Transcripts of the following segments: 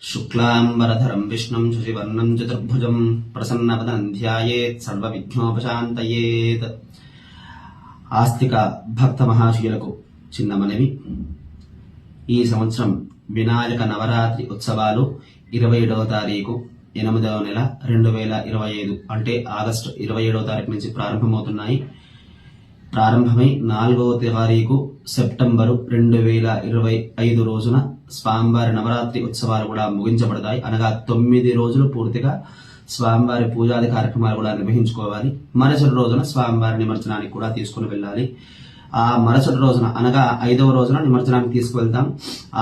శుక్లాంబరధరం విష్ణుం శశివర్ణం చతుర్భుజం ప్రసన్నవదనం ధ్యాయేత్ సర్వవిఘ్నోపశాంతయేత్. ఆస్తిక భక్త మహాశయులకు చిన్న మనవి. ఈ సంవత్సరం వినాయక నవరాత్రి ఉత్సవాలు 27వ తారీఖు 8వ నెల 2025 అంటే ఆగస్టు 27వ తారీఖు నుంచి ప్రారంభమవుతున్నాయి. ప్రారంభమై 4వ తారీఖు సెప్టెంబరు 2025 రోజున స్వామివారి నవరాత్రి ఉత్సవాలు కూడా ముగించబడతాయి. అనగా 9 రోజులు పూర్తిగా స్వామివారి పూజాది కార్యక్రమాలు కూడా నిర్వహించుకోవాలి. మరుసటి రోజున స్వామివారి నిమజ్జనానికి కూడా తీసుకుని వెళ్ళాలి. ఆ మరుసటి రోజున అనగా 5వ రోజున నిమజ్జనానికి తీసుకువెళ్తాం.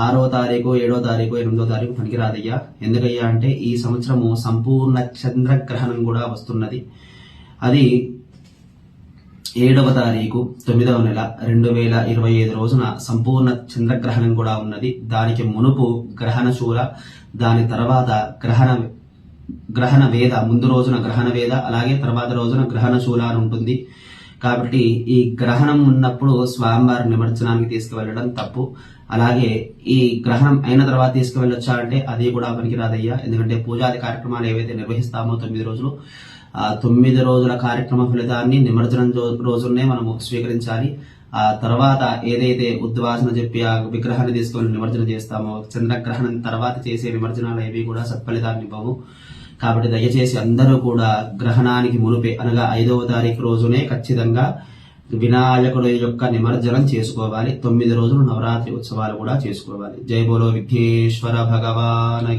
6వ తారీఖు 7వ తారీఖు 8వ తారీఖు పనికిరాదయ్యా. ఎందుకయ్యా అంటే ఈ సంవత్సరము సంపూర్ణ చంద్రగ్రహణం కూడా వస్తున్నది. అది 7వ తారీఖు 9వ నెల 2025 రోజున సంపూర్ణ చంద్రగ్రహణం కూడా ఉన్నది. దానికి మునుపు గ్రహణ శూల, దాని తర్వాత గ్రహణ వేద, ముందు రోజున గ్రహణ వేద, అలాగే తర్వాత రోజున గ్రహణ శూల అని ఉంటుంది. కాబట్టి ఈ గ్రహణం ఉన్నప్పుడు స్వామివారి నిమజ్జనానికి తీసుకువెళ్ళడం తప్పు. అలాగే ఈ గ్రహణం అయిన తర్వాత తీసుకువెళ్ళొచ్చా అంటే అది కూడా పనికిరాదయ్యా. ఎందుకంటే పూజాది కార్యక్రమాలు ఏవైతే నిర్వహిస్తామో 9 రోజులు, ఆ 9 రోజుల కార్యక్రమ ఫలితాన్ని నిమజ్జనం రోజునే మనము స్వీకరించాలి. ఆ తర్వాత ఏదైతే ఉద్వాసన చెప్పి ఆ విగ్రహాన్ని తీసుకొని నిమజ్జనం చేస్తామో, చంద్రగ్రహణం తర్వాత చేసే నిమజ్జనాలు ఏవి కూడా సత్ఫలితాన్ని ఇవ్వవు. కాబట్టి దయచేసి అందరూ కూడా గ్రహణానికి మునుపే అనగా 5వ తారీఖు రోజునే ఖచ్చితంగా వినాయకుడి యొక్క నిమజ్జనం చేసుకోవాలి. 9 రోజులు నవరాత్రి ఉత్సవాలు కూడా చేసుకోవాలి. జై బోలో విఘ్నేశ్వర భగవాన్.